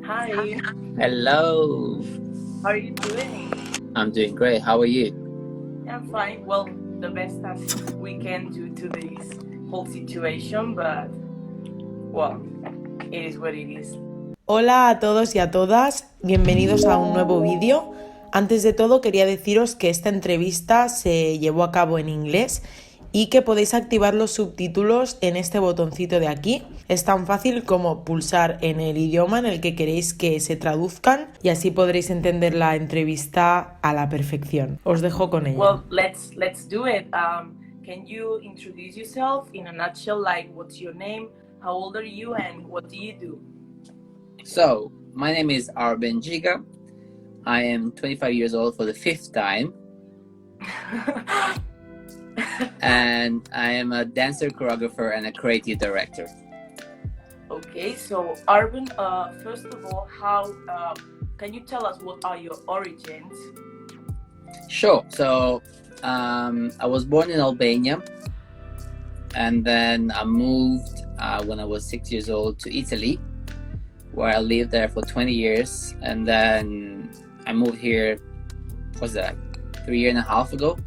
Hi, Hello. how are you doing? I'm doing great. How are you? I'm fine. Well, the best as we can due to this whole situation, but well, it is what it is. Hola a todos y a todas, bienvenidos a un nuevo vídeo. Antes de todo quería deciros que esta entrevista se llevó a cabo en inglés y que podéis activar los subtítulos en este botoncito de aquí. Es tan fácil como pulsar en el idioma en el que queréis que se traduzcan y así podréis entender la entrevista a la perfección. Os dejo con ella. Well, let's do it. Can you introduce yourself in a nutshell? Like, what's your name? How old are you, and what do you do? So, my name is Arben Giga. I am 25 years old for the fifth time, and I am a dancer, choreographer, and a creative director. Okay, so Arvin, first of all, how can you tell us what are your origins? Sure. So, I was born in Albania, and then I moved when I was 6 years old to Italy, where I lived there for 20 years, and then I moved here. What's that? 3.5 years ago,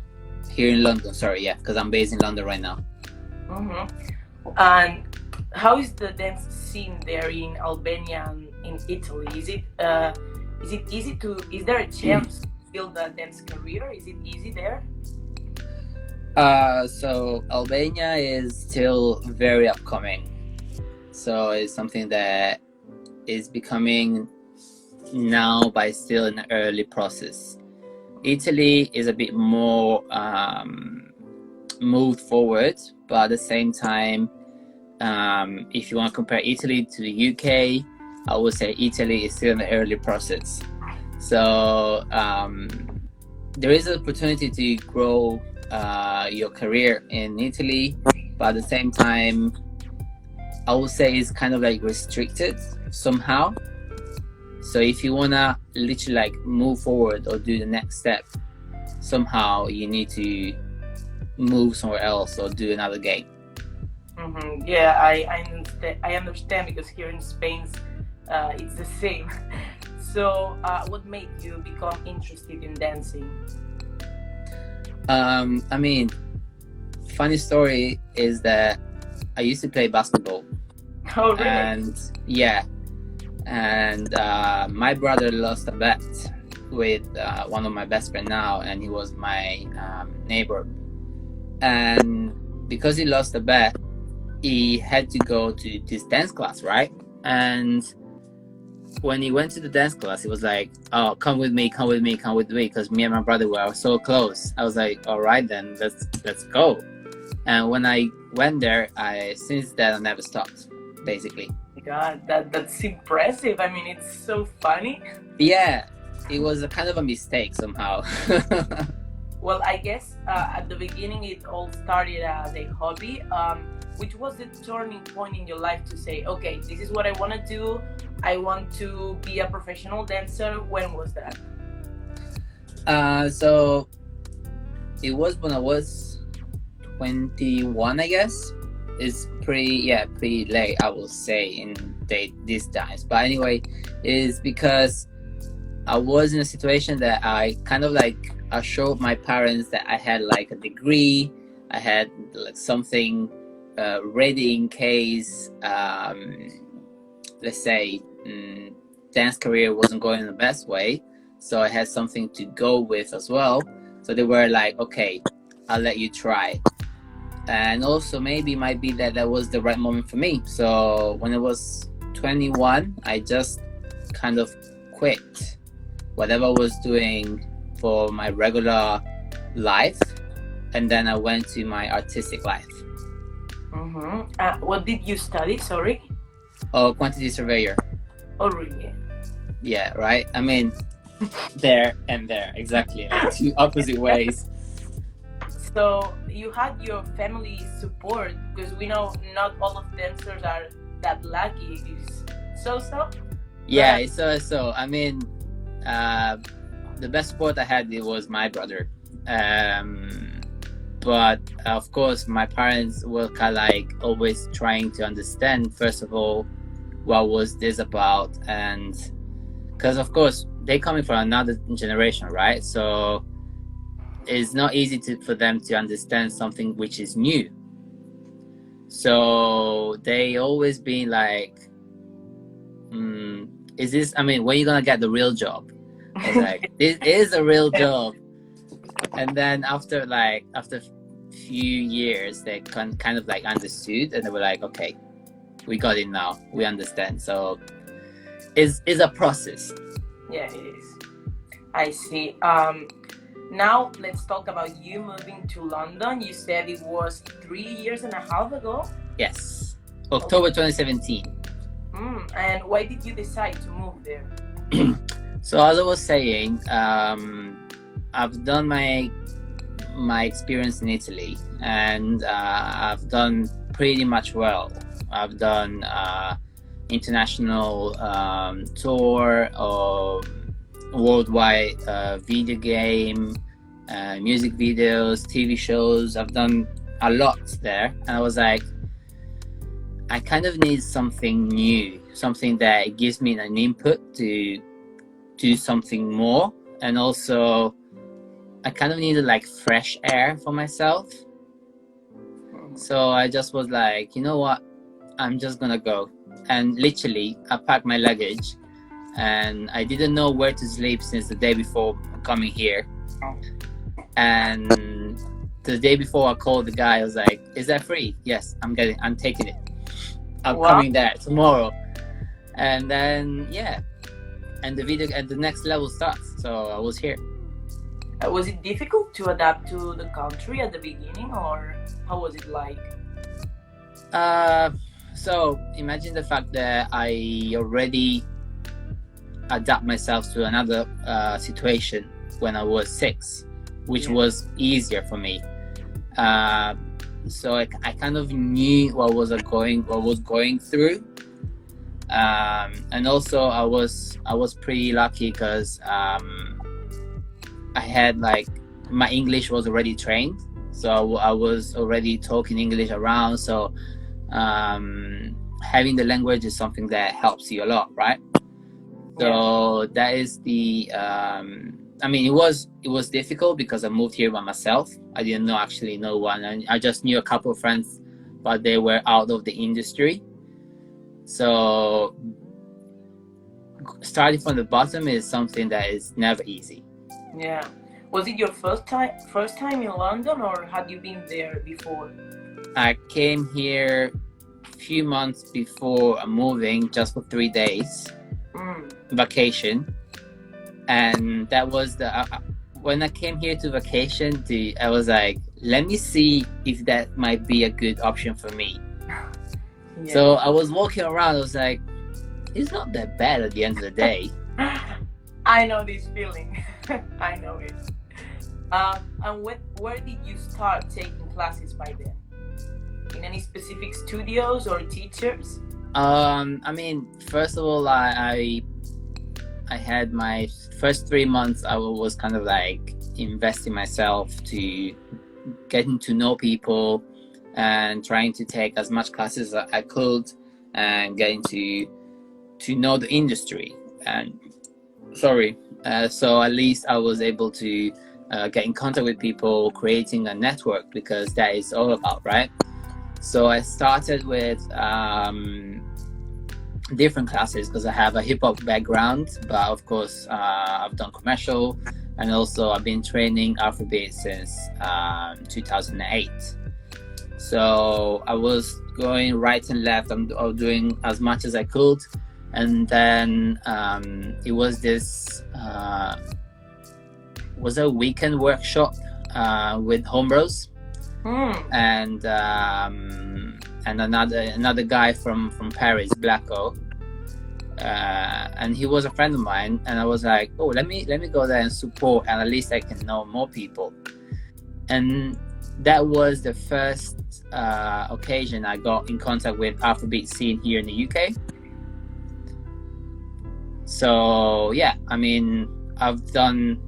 here in London. Sorry, yeah, because I'm based in London right now. Mm-hmm. And how is the dance scene there in Albania and in Italy? Is it easy to? Is there a chance to build a dance career? Is it easy there? So Albania is still very upcoming. So it's something that is becoming now, but still in the early process. Italy is a bit more moved forward, but at the same time, if you want to compare Italy to the UK, I would say Italy is still in the early process. So there is an opportunity to grow your career in Italy, but at the same time, I would say it's kind of like restricted somehow. So if you wanna literally like move forward or do the next step, somehow you need to move somewhere else or do another game. Mm-hmm. Yeah, I understand because here in Spain, it's the same. So, what made you become interested in dancing? I mean, funny story is that I used to play basketball. Oh, really? And yeah, and my brother lost a bet with one of my best friend now, and he was my neighbor. And because he lost the bet, he had to go to this dance class, right? And when he went to the dance class, he was like, "Oh, come with me, come with me, come with me," because me and my brother were so close. I was like, "All right, then let's go." And when I went there, since then I never stopped, basically. God, that's impressive. I mean, it's so funny. Yeah, it was a kind of a mistake somehow. Well, I guess at the beginning it all started as a hobby. Which was the turning point in your life to say, okay, this is what I want to do. I want to be a professional dancer. When was that? So it was when I was 21, I guess. It's pretty late, I will say, in these times. But anyway, is because I was in a situation that I kind of like I showed my parents that I had like a degree, I had like something ready in case, let's say, dance career wasn't going the best way. So I had something to go with as well. So they were like, okay, I'll let you try. And also maybe might be that was the right moment for me. So when I was 21, I just kind of quit whatever I was doing for my regular life, and then I went to my artistic life. Mm-hmm. What did you study? Sorry. Oh, quantity surveyor. Oh, really? Yeah, right. I mean, there and there, exactly, like two opposite ways. So you had your family support because we know not all of dancers are that lucky. Is so? Yeah, so I mean, the best support I had it was my brother. But of course, my parents were kind of like always trying to understand, first of all, what was this about, and because of course they're coming from another generation, right? So it's not easy for them to understand something which is new. So they always been like, is this, I mean, when are you gonna get the real job? I was like, this is a real job. And then after few years, they kind of like understood, and they were like, okay, we got it now, we understand. So it's a process. Yeah, it is. I see. Now let's talk about you moving to London. You said it was 3.5 years ago. Yes, October 2017. And why did you decide to move there? So as I was saying, I've done my experience in Italy, and I've done pretty much well. I've done international tour of worldwide video game, music videos, TV shows. I've done a lot there, and I was like, I kind of need something new, something that gives me an input to do something more. And also I kind of needed like fresh air for myself. So I just was like, you know what, I'm just gonna go. And literally I packed my luggage, and I didn't know where to sleep since the day before coming here. And the day before I called the guy, I was like, is that free? Yes, I'm taking it. I'm coming there tomorrow. And then and the next level starts. So I was here. Was it difficult to adapt to the country at the beginning, or how was it like? So imagine the fact that I already adapt myself to another situation when I was 6, which was easier for me. So I kind of knew what was going through, and also I was pretty lucky because I had like, my English was already trained, so I was already talking English around. So having the language is something that helps you a lot, right? So that is the I mean, it was difficult because I moved here by myself. I didn't actually know one, and I just knew a couple of friends, but they were out of the industry. So starting from the bottom is something that is never easy. Yeah. Was it your first time in London, or had you been there before? I came here a few months before moving, just for 3 days vacation. And that was when I came here to vacation, I was like, let me see if that might be a good option for me. So I was walking around, I was like, it's not that bad at the end of the day. I know this feeling. I know it. And where did you start taking classes by then? In any specific studios or teachers? I mean, first of all, I had my first 3 months, I was kind of like investing myself to getting to know people and trying to take as much classes as I could and getting to know the industry. And so at least I was able to get in contact with people, creating a network, because that is all about, right? So I started with different classes because I have a hip-hop background, but of course I've done commercial, and also I've been training Afrobeat since 2008. So I was going right and left. I was doing as much as I could, and then it was this was a weekend workshop with Homebros, and another guy from Paris, Blacko, and he was a friend of mine, and I was like, oh, let me go there and support, and at least I can know more people. And that was the first occasion I got in contact with Afrobeat scene here in the UK. So yeah, I mean, I've done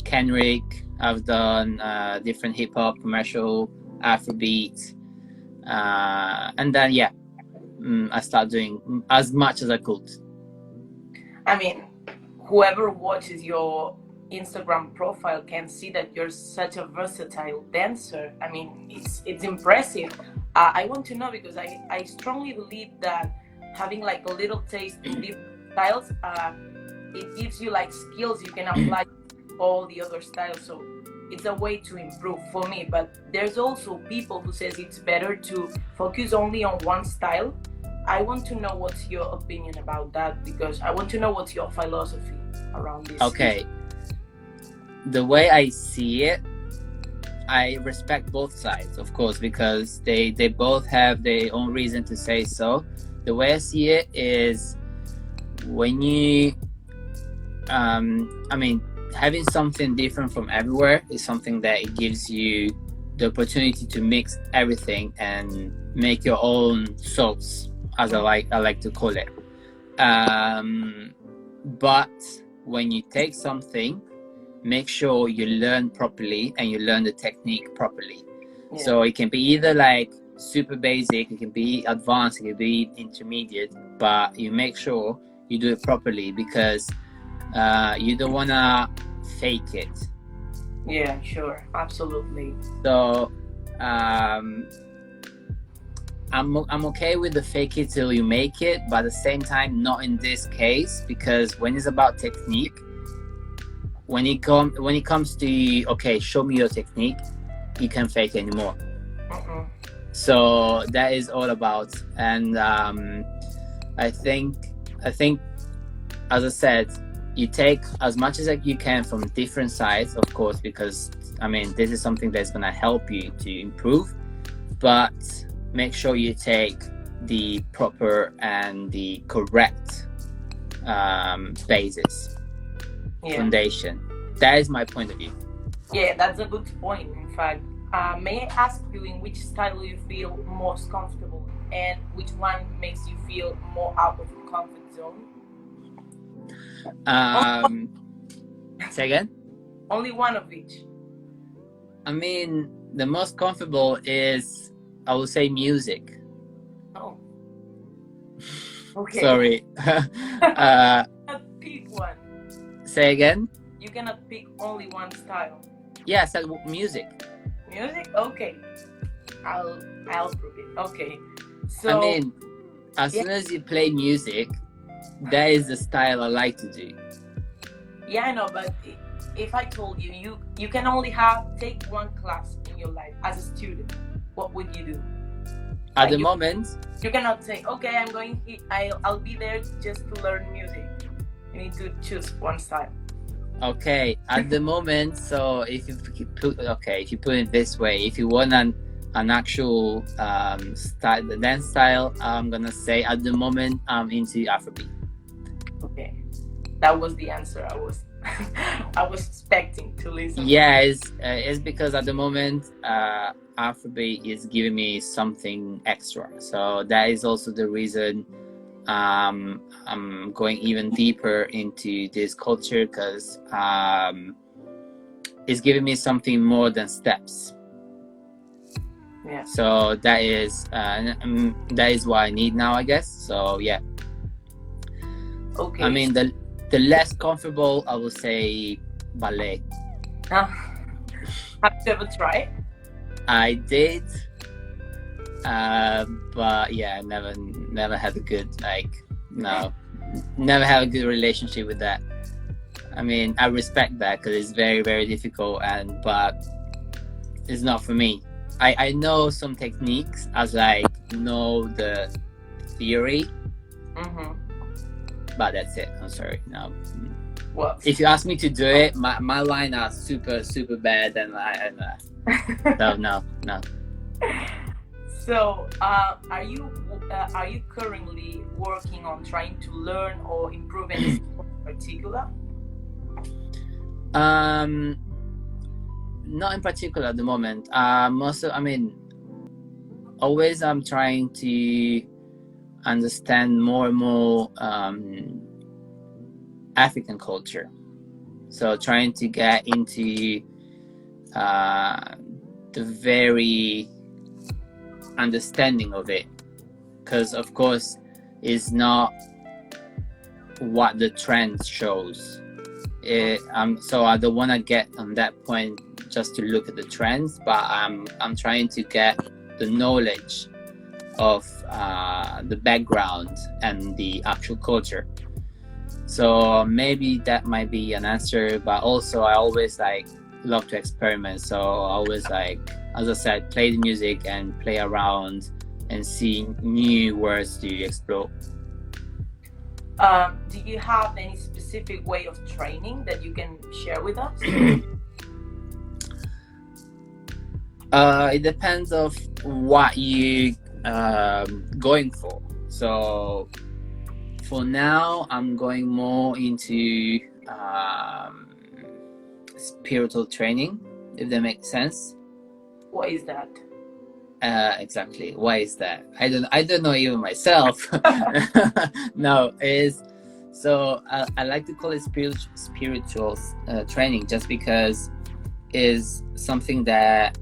Kenrick, I've done different hip-hop, commercial, Afrobeat, and then I start doing as much as I could. I mean, whoever watches your Instagram profile can see that you're such a versatile dancer. I mean, it's impressive. I want to know because I strongly believe that having like a little taste in different styles, it gives you like skills you can apply to all the other styles. So it's a way to improve for me. But there's also people who says it's better to focus only on one style. I want to know what's your opinion about that, because I want to know what's your philosophy around this. Okay. The way I see it, I respect both sides, of course, because they both have their own reason to say so. The way I see it is when you, I mean, having something different from everywhere is something that it gives you the opportunity to mix everything and make your own sauce, as I like to call it. But when you take something, make sure you learn properly and you learn the technique properly. Yeah. So it can be either like super basic, it can be advanced, it can be intermediate, but you make sure you do it properly, because you don't want to fake it. Yeah, sure, absolutely. So I'm okay with the fake it till you make it, but at the same time not in this case, because when it's about technique, when it comes to okay, show me your technique, you can't fake anymore. Mm-mm. So that is all about, and I think as I said, you take as much as you can from different sides, of course, because I mean this is something that's going to help you to improve, but make sure you take the proper and the correct basis, foundation. That is my point of view. Yeah, that's a good point, in fact. May I ask you in which style you feel most comfortable and which one makes you feel more out of your comfort zone? Say again? Only one of each. I mean, the most comfortable is, I would say, music. Oh. Okay. Sorry. Pick one. Say again? You cannot pick only one style. Yeah, I said music. Music? Okay. I'll prove it. Okay. So I mean, as soon as you play music, that is the style I like to do. Yeah, I know, but if I told you you can only take one class in your life as a student, what would you do? At the moment, you cannot say, okay, I'll be there just to learn music. You need to choose one style. Okay, at the moment, so if you put it this way, if you want an actual style, the dance style, I'm gonna say at the moment I'm into Afrobeat. Okay, that was the answer I was I was expecting to listen. Yeah, it's because at the moment Afrobeat is giving me something extra, so that is also the reason I'm going even deeper into this culture, because it's giving me something more than steps. Yeah. So that is what I need now, I guess. So yeah. Okay. I mean, the less comfortable, I would say, ballet. Have you ever tried? I did. But yeah, never had a good never had a good relationship with that. I mean, I respect that because it's very, very difficult, but it's not for me. I know some techniques, as I know the theory, but that's it. I'm sorry. No. Well, if you ask me to do it, my line are super, super bad, and no. So, are you currently working on trying to learn or improve anything in particular? Not in particular at the moment. Always I'm trying to understand more and more African culture. So trying to get into the very understanding of it. because of course it's not what the trend shows. So I don't want to get on that point just to look at the trends, but I'm trying to get the knowledge of the background and the actual culture. So maybe that might be an answer, but also I always like love to experiment. So I always like, as I said, play the music and play around and see new words to explore. Do you have any specific way of training that you can share with us? It depends of what you going for. So for now, I'm going more into spiritual training, if that makes sense. What is that? Exactly. Why is that? I don't know even myself. No, is so I like to call it spiritual training, just because is something that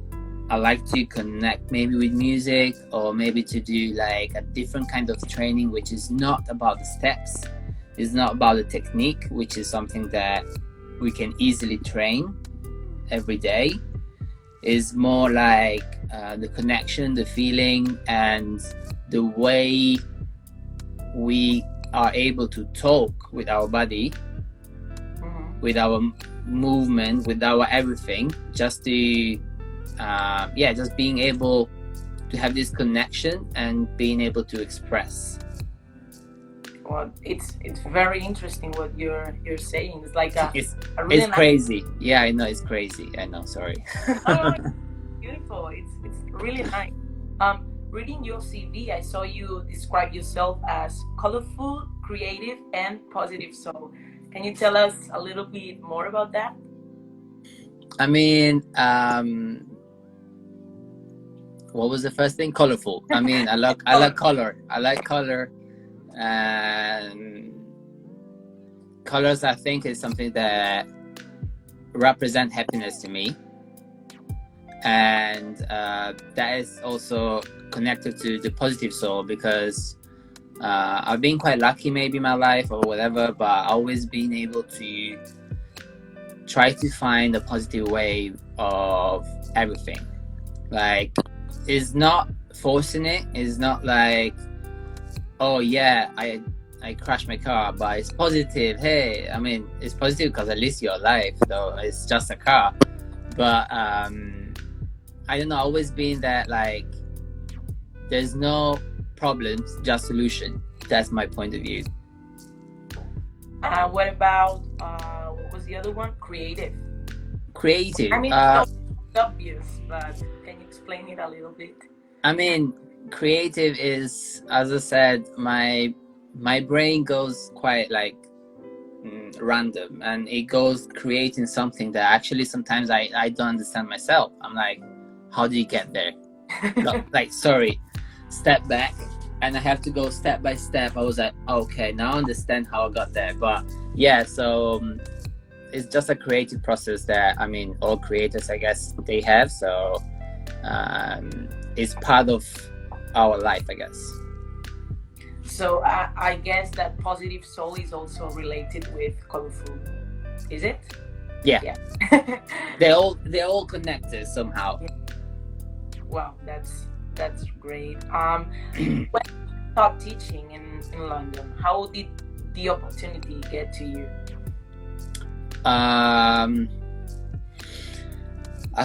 I like to connect maybe with music, or maybe to do like a different kind of training, which is not about the steps, it's not about the technique, which is something that we can easily train every day. Is more like the connection, the feeling, and the way we are able to talk with our body, with our movement, with our everything, just to just being able to have this connection and being able to express. Well, it's very interesting what you're saying. It's like It's really crazy. Yeah, I know, it's crazy. I know, sorry. Oh, it's beautiful. It's really nice. Reading your CV, I saw you describe yourself as colorful, creative, and positive soul. Can you tell us a little bit more about that? I mean, what was the first thing? Colorful. I mean, I like color. I like color, and colors, I think, is something that represent happiness to me, and that is also connected to the positive soul, because I've been quite lucky maybe in my life or whatever, but I've always been able to try to find a positive way of everything. Like, it's not forcing it. It's not like, oh yeah, I crashed my car, but it's positive. Hey, I mean, it's positive because at least you're alive, though it's just a car. But I don't know, always been that, like, there's no problems, just solution. That's my point of view. What about what was the other one? Creative. Creative. I mean, it's obvious, but can you explain it a little bit? I mean, creative is, as I said, my brain goes quite like random, and it goes creating something that actually sometimes I don't understand myself. I'm like, how do you get there? Like, sorry, step back, and I have to go step by step. I was like, okay, now I understand how I got there. But yeah, so it's just a creative process that, I mean, all creators, I guess, they have. So it's part of our life, I guess. So I guess that positive soul is also related with colorful, is it? Yeah. they're all connected somehow. Wow, that's great. When you stopped teaching in London, how did the opportunity get to you? I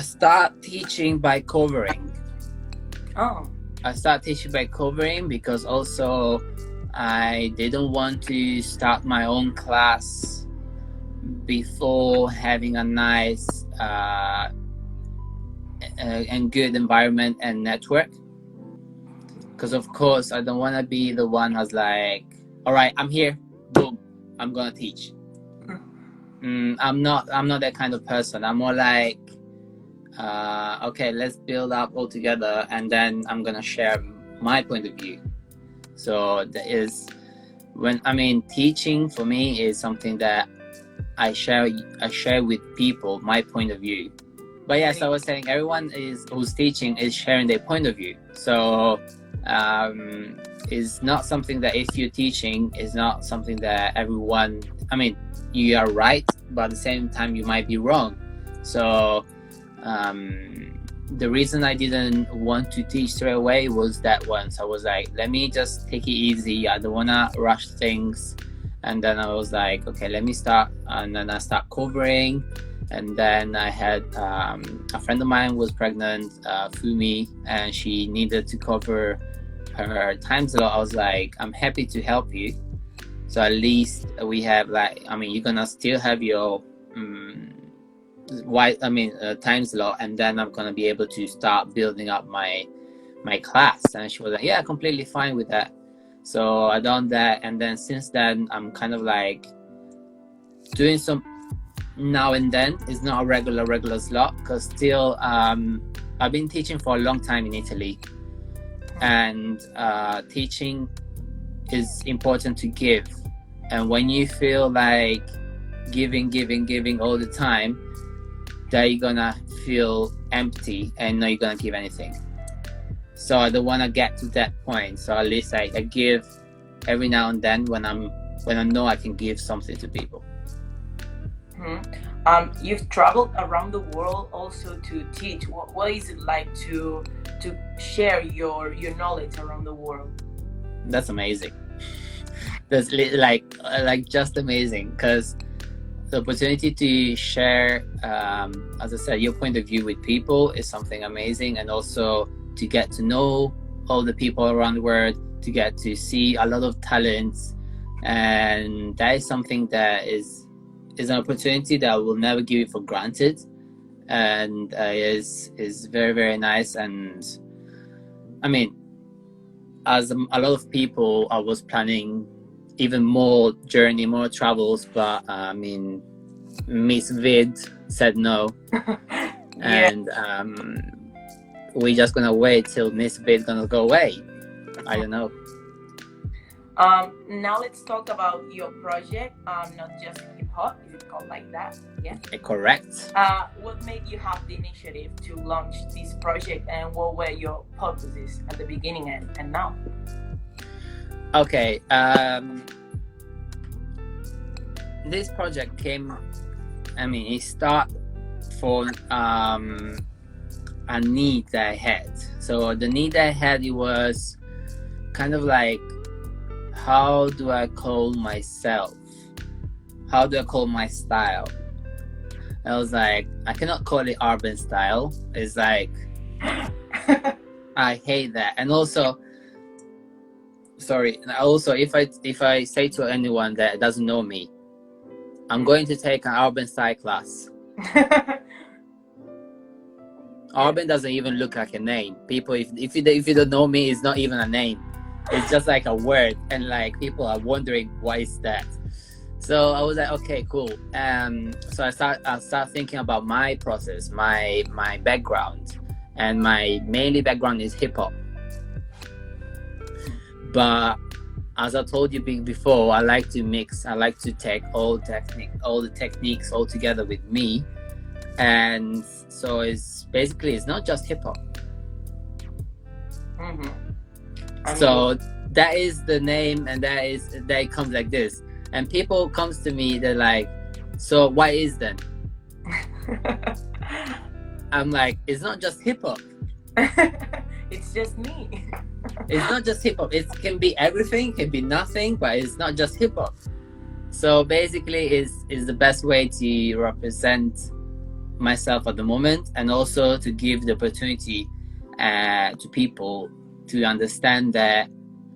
start teaching by covering. Oh. I start teaching by covering because also I didn't want to start my own class before having a nice and good environment and network. Because of course I don't want to be the one who's like, all right, I'm here, boom, I'm gonna teach. I'm not that kind of person. I'm more like, okay, let's build up all together, and then I'm gonna share my point of view. So that is when, I mean, teaching for me is something that I share with people my point of view. But yes, I was saying everyone who's teaching is sharing their point of view. So is not something that if you're teaching is not something that everyone, I mean, you are right, but at the same time you might be wrong. So the reason I didn't want to teach straight away was that once I was like, let me just take it easy, I don't want to rush things. And then I was like, okay, let me start. And then I start covering. And then I had a friend of mine was pregnant, Fumi, and she needed to cover her time slot. I was like, I'm happy to help you. So at least we have like, I mean, you're gonna still have your time slot, and then I'm gonna be able to start building up my class. And she was like, yeah, completely fine with that. So I done that, and then since then I'm kind of like doing some now and then. It's not a regular slot because still I've been teaching for a long time in Italy, and teaching is important to give. And when you feel like giving all the time, that you're gonna feel empty and not you're gonna give anything. So I don't want to get to that point. So at least I give every now and then when I know I can give something to people. You've traveled around the world also to teach. What is it like to share your knowledge around the world? That's amazing. That's like just amazing, because the opportunity to share, as I said, your point of view with people is something amazing, and also to get to know all the people around the world, to get to see a lot of talents, and that is something that is an opportunity that I will never give it for granted, and is very, very nice. And I mean, as a lot of people, I was planning even more journey, more travels, but I mean, Miss Vid said no. And we're just gonna wait till Miss Vid gonna go away. I don't know. Now let's talk about your project, not just hip hop. Is it called like that? Yeah. Correct. What made you have the initiative to launch this project, and what were your purposes at the beginning and now? Okay. This project came. I mean, it started for a need that I had. So the need that I had, it was kind of like, how do I call myself? How do I call my style? I was like, I cannot call it urban style. It's like, I hate that. And also, if I say to anyone that doesn't know me, I'm going to take an urban style class. Urban doesn't even look like a name. People, if you don't know me, it's not even a name. It's just like a word, and like people are wondering why is that. So I was like, okay, cool. So I start thinking about my process, my background, and my mainly background is hip hop. But as I told you before, I like to mix. I like to take all the techniques all together with me, and so it's not just hip hop. So that is the name, and that it comes like this. And people comes to me, they're like, so what is then? I'm like, it's not just hip hop. It's just me. It's not just hip hop. It can be everything, can be nothing, but it's not just hip hop. So basically, is the best way to represent myself at the moment, and also to give the opportunity to people to understand that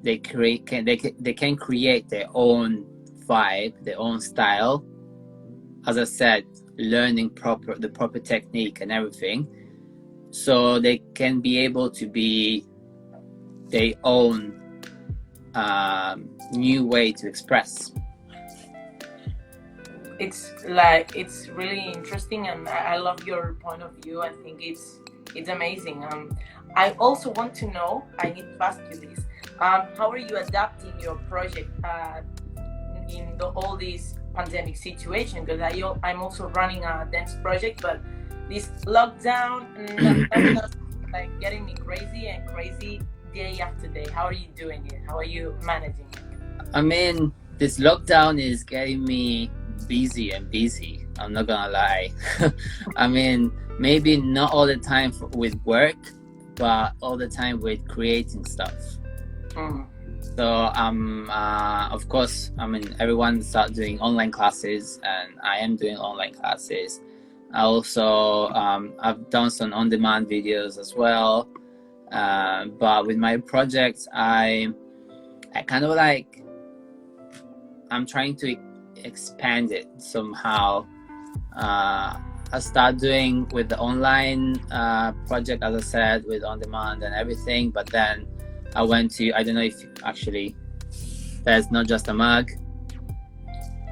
they can create their own vibe, their own style. As I said, learning the proper technique and everything, so they can be able to be their own new way to express. It's really interesting, and I love your point of view. I think it's amazing. I also want to know, I need to ask you this, how are you adapting your project in all this pandemic situation? Because I'm also running a dance project, but this lockdown, that's like getting me crazy day after day? How are you doing it? How are you managing it? I mean, this lockdown is getting me busy and busy. I'm not gonna lie. I mean, maybe not all the time with work, but all the time with creating stuff. So of course, I mean, everyone start doing online classes, and I am doing online classes. I also I've done some on-demand videos as well. But with my projects, I kind of like, I'm trying to expand it somehow. I start doing with the online project, as I said, with on-demand and everything. But then I went to, I don't know if actually, there's not just a mug.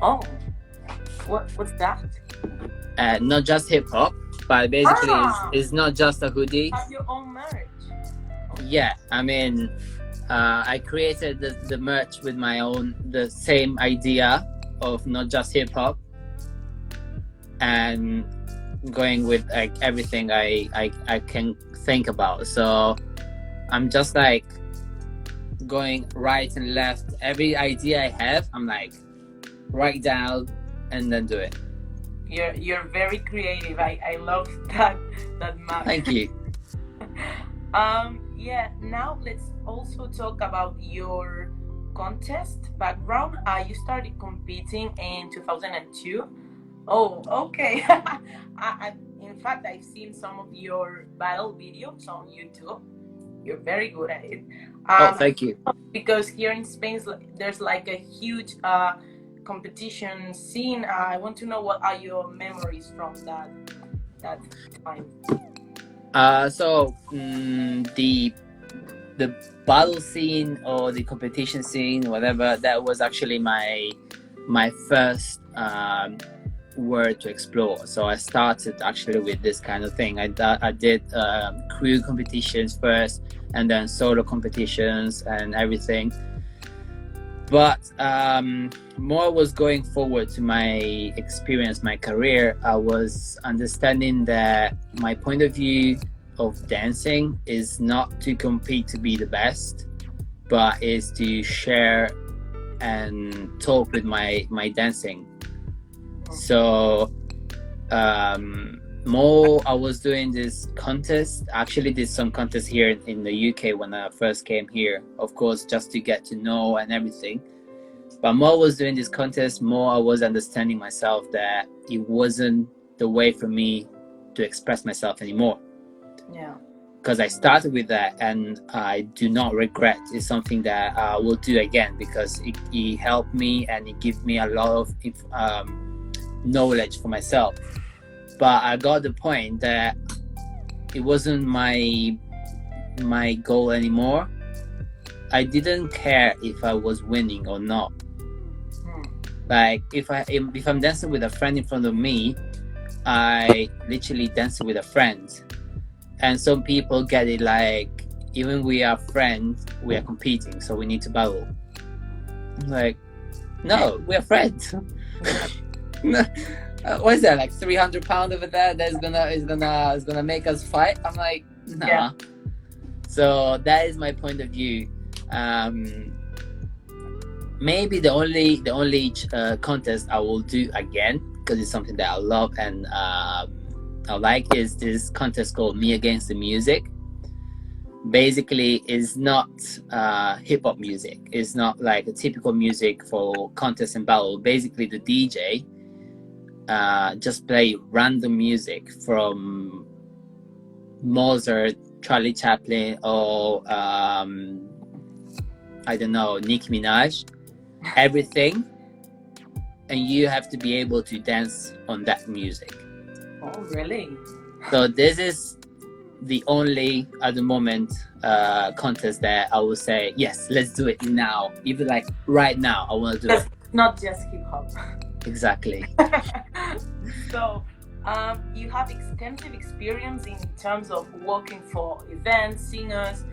Oh, what's that? Not just hip hop, but basically it's not just a hoodie. Have your own merch. Yeah, I mean, I created the merch with the same idea of not just hip hop, and going with like everything I can think about. So I'm just like going right and left. Every idea I have, I'm like, write down and then do it. You're very creative. I love that map. Thank you. Yeah, now let's also talk about your contest background. You started competing in 2002. Oh, okay. In fact, I've seen some of your battle videos on YouTube. You're very good at it. Thank you. Because here in Spain, there's like a huge competition scene. I want to know, what are your memories from that time? So the battle scene or the competition scene, whatever, that was actually my first word to explore. So I started actually with this kind of thing. I did crew competitions first, and then solo competitions and everything. But more was going forward to my experience, my career. I was understanding that my point of view of dancing is not to compete to be the best, but is to share and talk with my dancing. So more I was doing this contest. I actually did some contests here in the UK when I first came here, of course, just to get to know and everything. But more I was doing this contest, more I was understanding myself that it wasn't the way for me to express myself anymore. Yeah. Because I started with that, and I do not regret. It's something that I will do again, because it helped me and it gave me a lot of knowledge for myself. But I got the point that it wasn't my goal anymore. I didn't care if I was winning or not. Like if I'm dancing with a friend in front of me, I literally dance with a friend. And some people get it like, even we are friends, we are competing, so we need to battle. Like, no, we are friends. What is that, like 300 pounds over there that is gonna make us fight? I'm like, nah. Yeah. So that is my point of view. Maybe the only contest I will do again, because it's something that I love and I like, is this contest called Me Against the Music. Basically, it's not hip-hop music. It's not like a typical music for contest and battle. Basically, the DJ just play random music from Mozart, Charlie Chaplin, or I don't know, Nicki Minaj, everything, and you have to be able to dance on that music. Oh, really? So this is the only, at the moment, contest that I will say, yes, let's do it now. Even like right now, I want to do it. Not just hip hop. Exactly. So, you have extensive experience in terms of working for events, singers,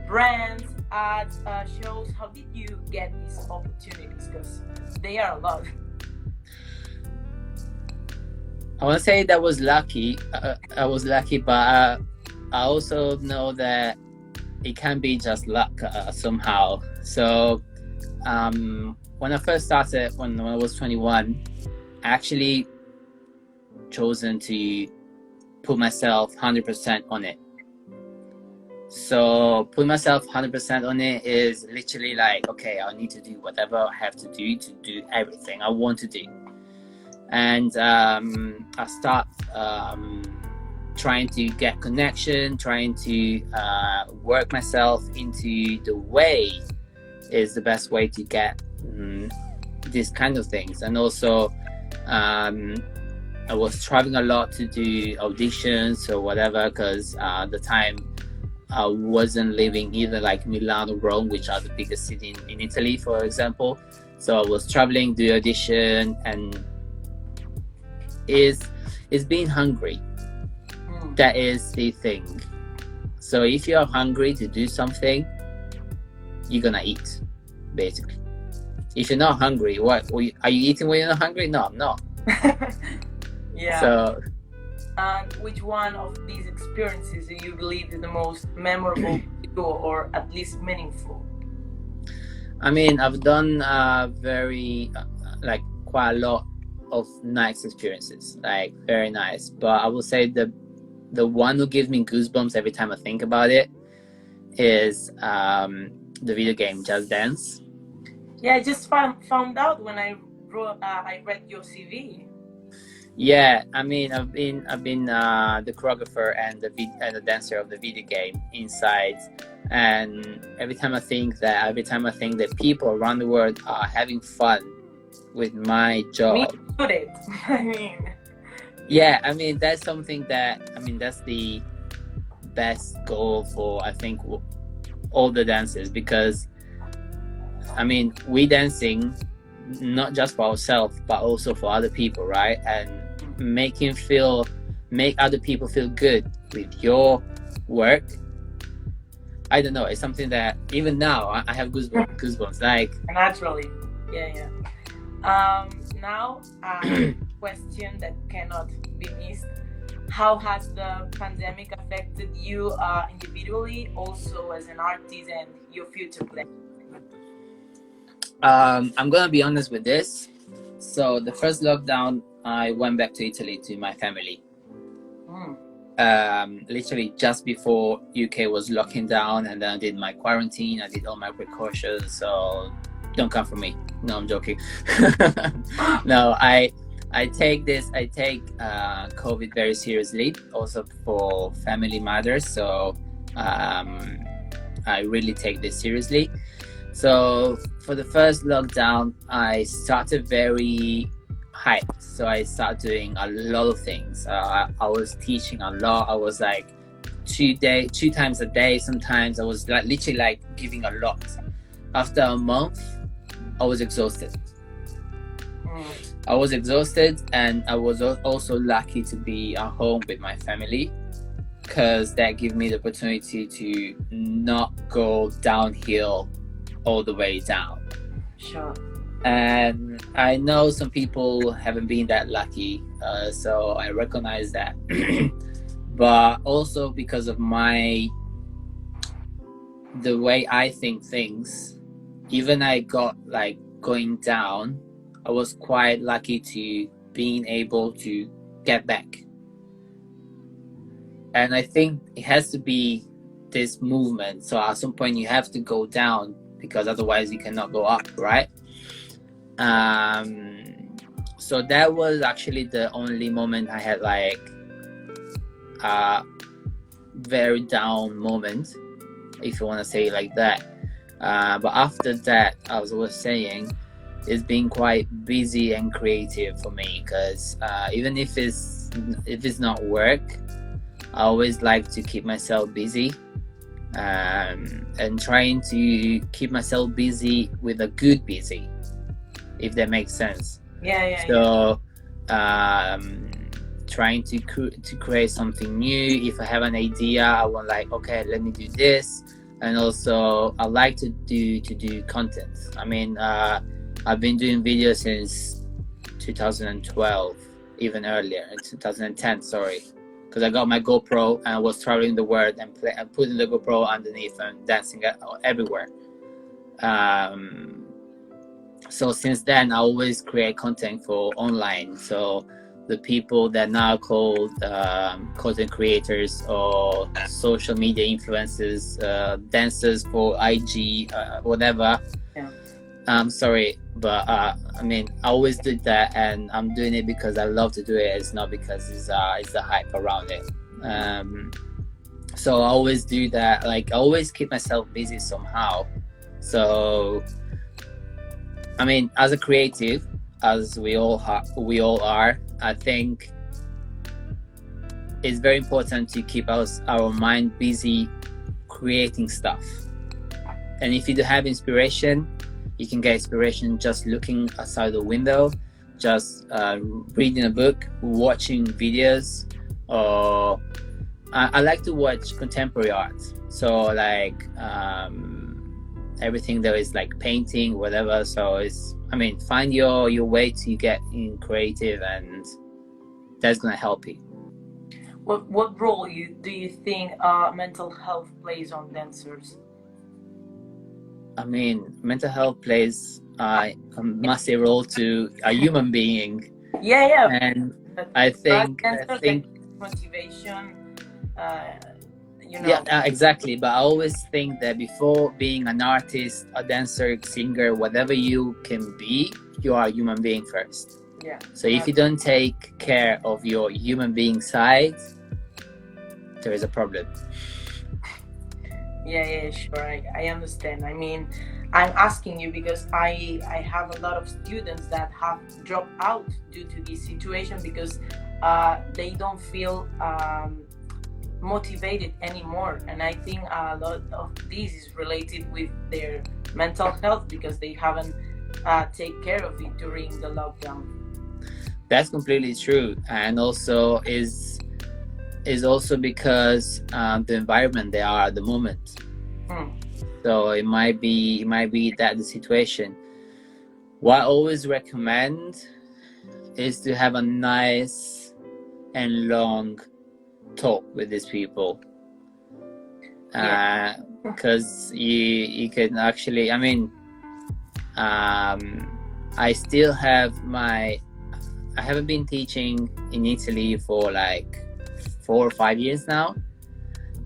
brands, ads, shows. How did you get these opportunities? Because they are a lot. I want to say that was lucky. I was lucky, but I also know that it can be just luck somehow. So when I first started, when I was 21, I actually chosen to put myself 100% on it. So put myself 100% on it is literally like, okay, I need to do whatever I have to do everything I want to do. And I start trying to get connection, trying to work myself into the way is the best way to get these kind of things. And also I was traveling a lot to do auditions or whatever, because at the time I wasn't living either like Milan or Rome, which are the biggest city in Italy, for example. So I was traveling, do audition, and is being hungry. That is the thing. So if you are hungry to do something, you're gonna eat, basically. If you're not hungry, what are you eating when you're not hungry? No, I'm not. Yeah. So, and which one of these experiences do you believe is the most memorable to you, or at least meaningful? I mean, I've done very like quite a lot of nice experiences, like very nice. But I will say the one who gives me goosebumps every time I think about it is the video game Just Dance. Yeah, I just found out when I read your CV. Yeah, I mean, I've been the choreographer and the dancer of the video game inside, and every time I think that people around the world are having fun with my job. Me included. I mean. Yeah, I mean that's something that's the best goal for, I think, all the dancers, because I mean we dancing not just for ourselves but also for other people, right? And make other people feel good with your work. I don't know, it's something that even now I have goosebumps like naturally. Yeah. Now question that cannot be missed: how has the pandemic affected you individually, also as an artist, and your future plans? I'm gonna be honest with this. So the first lockdown, I went back to Italy to my family. Literally just before UK was locking down, and then I did my quarantine. I did all my precautions. So don't come for me. No, I'm joking. No, I take COVID very seriously, also for family matters. So I really take this seriously. So for the first lockdown, I started very hyped. So I started doing a lot of things. I was teaching a lot. I was like 2 times a day. Sometimes I was like literally like giving a lot. After a month, I was exhausted. And I was also lucky to be at home with my family, because that gave me the opportunity to not go downhill all the way down. Sure. And I know some people haven't been that lucky, so I recognize that. But also because of the way I think things, even I got like going down, I was quite lucky to being able to get back. And I think it has to be this movement. So at some point you have to go down, because otherwise you cannot go up, right? So that was actually the only moment I had like a very down moment, if you want to say it like that. But after that, as I was saying, it's been quite busy and creative for me, because even if it's not work, I always like to keep myself busy, and trying to keep myself busy with a good busy, if that makes sense. So trying to create something new. If I have an idea, I want like, okay, let me do this. And also I like to do content. I mean, I've been doing videos since 2012, even earlier, 2010, sorry, because I got my GoPro and I was traveling the world and putting the GoPro underneath and dancing everywhere. So since then, I always create content for online. So the people that now called content creators or social media influencers, dancers for IG, whatever. Yeah. I'm sorry, but I mean, I always did that, and I'm doing it because I love to do it. It's not because it's the hype around it. So I always do that. Like, I always keep myself busy somehow. So, I mean, as a creative, as we all are, I think it's very important to keep our mind busy creating stuff. And if you do have inspiration, you can get inspiration just looking outside the window, just reading a book, watching videos, or I like to watch contemporary art. So like everything that is like painting, whatever. So find your way to get in creative, and that's gonna help you. What role do you think mental health plays on dancers? I mean, mental health plays a massive role to a human being. Yeah. And I think motivation. Yeah, exactly. But I always think that before being an artist, a dancer, singer, whatever you can be, you are a human being first. Yeah. So if you don't take care of your human being side, there is a problem. Yeah, sure. I understand. I mean, I'm asking you because I have a lot of students that have dropped out due to this situation because they don't feel motivated anymore. And I think a lot of this is related with their mental health because they haven't taken care of it during the lockdown. That's completely true. And also is also because the environment they are at the moment. So it might be that the situation. What I always recommend is to have a nice and long talk with these people, because you can actually, I mean, I still have I haven't been teaching in Italy for like 4 or 5 years now,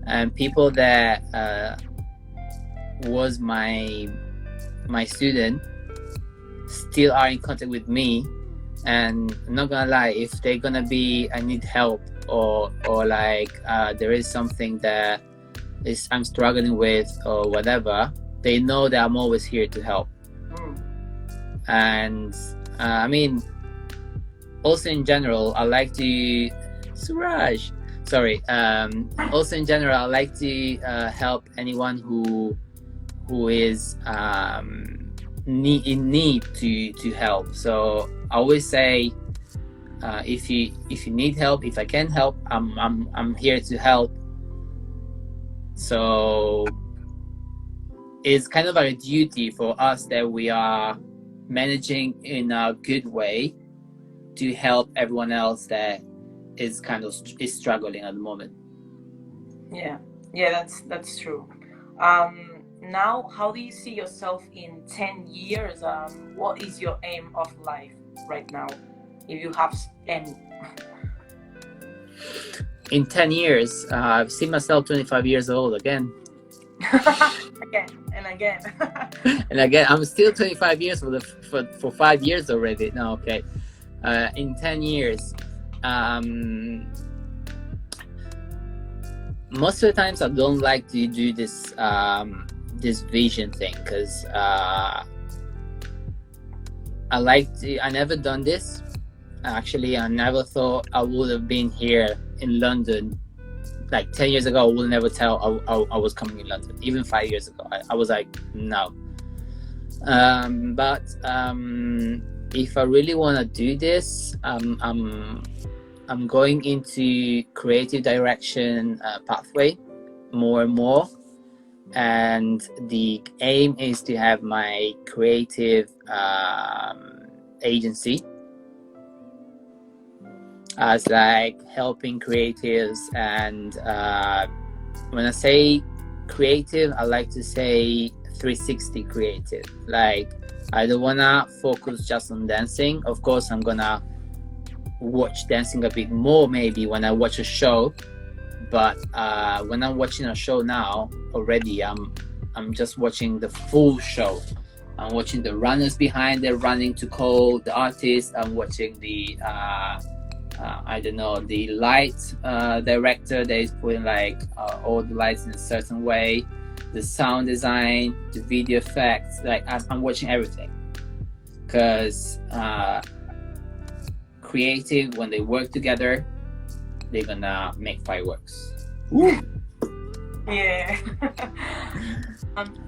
and people that was my student still are in contact with me. And I'm not gonna lie, if they're gonna be, I need help, or like there is something that I'm struggling with or whatever, they know that I'm always here to help. And I mean, also in general, I like to also in general, I like to help anyone who is in need to help. So I always say, if you need help, if I can help, I'm here to help. So it's kind of a duty for us that we are managing in a good way to help everyone else that is struggling at the moment. Yeah, that's true. Now, how do you see yourself in 10 years? What is your aim of life right now, if you have any? In 10 years, I've seen myself 25 years old again. Again and again. And again, I'm still 25 years for 5 years already. No, okay. In 10 years, most of the times I don't like to do this this vision thing, because I never done this. Actually, I never thought I would have been here in London. Like 10 years ago, I would never tell I was coming in London. Even 5 years ago, I was like, no. But if I really want to do this, I'm going into creative direction pathway more and more. And the aim is to have my creative agency. as like helping creatives. And when I say creative, I like to say 360 creative. Like, I don't wanna focus just on dancing. Of course, I'm gonna watch dancing a bit more maybe when I watch a show, but when I'm watching a show now already, I'm just watching the full show. I'm watching the runners behind there running to call the artist. I'm watching the I don't know, the light director that is putting like all the lights in a certain way, the sound design, the video effects. Like, I'm watching everything, because creative, when they work together, they're gonna make fireworks. Yeah.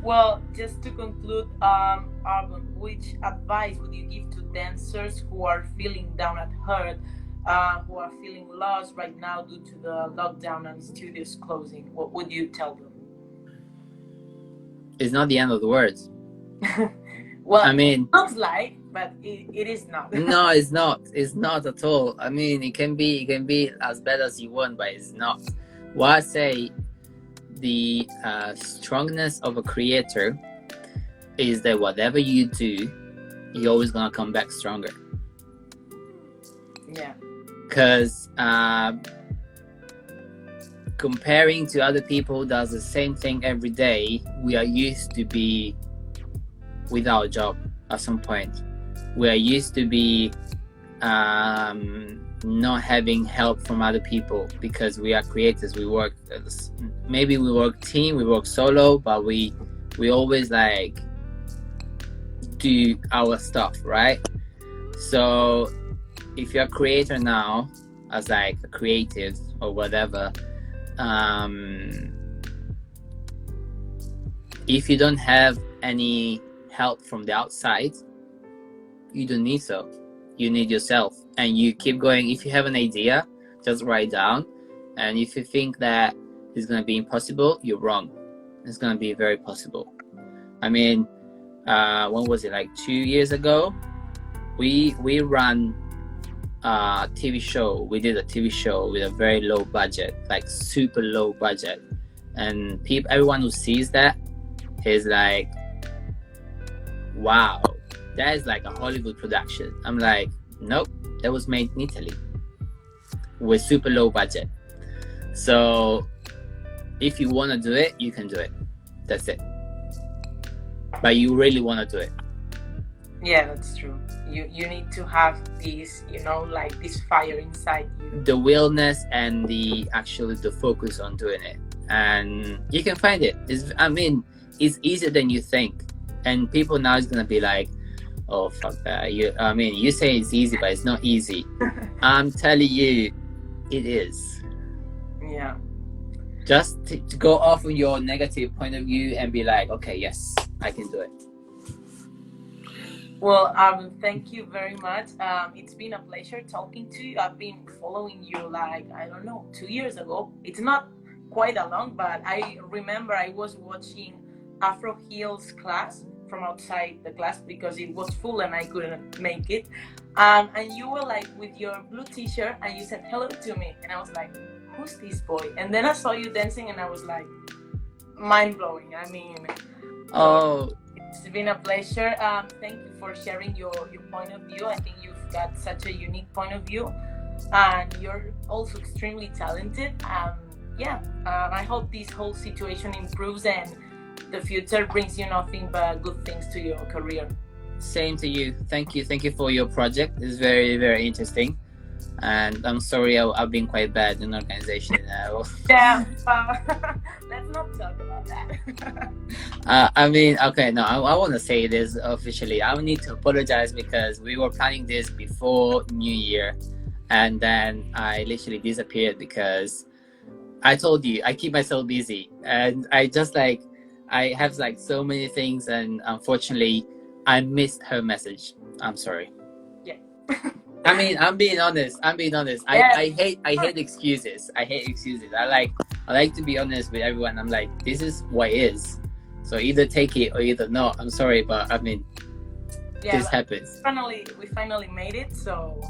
Well, just to conclude, Arvin, which advice would you give to dancers who are feeling down at heart, who are feeling lost right now due to the lockdown and studios closing? What would you tell them? It's not the end of the world. Well, I mean, it looks like, but it is not. no, it's not. It's not at all. I mean, it can be as bad as you want, but it's not. What I say, the strongness of a creator is that whatever you do, you're always gonna come back stronger. Yeah. Because comparing to other people who does the same thing every day, we are used to be without a job at some point. We are used to be not having help from other people, because we are creators. We work, maybe we work team, we work solo, but we always like do our stuff, right? So if you're a creator now, as like a creative or whatever, if you don't have any help from the outside, you don't need so. You need yourself, and you keep going. If you have an idea, just write down, and if you think that it's going to be impossible, you're wrong. It's going to be very possible. I mean, when was it, like 2 years ago, we ran a TV show. We did a TV show with a very low budget, like super low budget, and everyone who sees that is like, wow, that is like a Hollywood production. I'm like, nope, that was made in Italy with super low budget. So if you want to do it, you can do it. That's it. But you really want to do it. Yeah, that's true. You need to have this, like this fire inside you. The willness and the focus on doing it. And you can find it. It's easier than you think. And people now is going to be like, oh, fuck that. You say it's easy, but it's not easy. I'm telling you, it is. Yeah. Just to go off of your negative point of view and be like, okay, yes, I can do it. Well, thank you very much. It's been a pleasure talking to you. I've been following you 2 years ago. It's not quite a long, but I remember I was watching Afro Heels class from outside the class because it was full and I couldn't make it. And you were like with your blue t-shirt and you said hello to me. And I was like, who's this boy? And then I saw you dancing and I was like, mind blowing. It's been a pleasure. Thank you for sharing your point of view. I think you've got such a unique point of view, and you're also extremely talented. I hope this whole situation improves and the future brings you nothing but good things to your career. Same to you. Thank you for your project. It's very, very interesting. And I'm sorry I've been quite bad in organization. Yeah, let's not talk about that. I want to say this officially. I need to apologize because we were planning this before New Year, and then I literally disappeared because I told you I keep myself busy, and I have like so many things, and unfortunately I missed her message. I'm sorry. Yeah. I'm being honest. Yeah. I hate excuses. I like to be honest with everyone. I'm like, this is what it is. So either take it or either not. I'm sorry, but this happens. We finally made it. So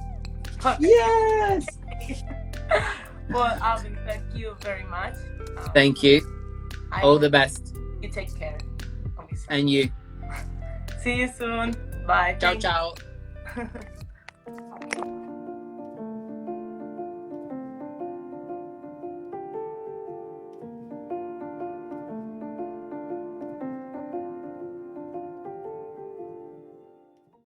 yes. Well, Alvin, thank you very much. Thank you. I All hope the best. you take care of yourself. And you. See you soon. Bye. Ciao, Thank ciao. you.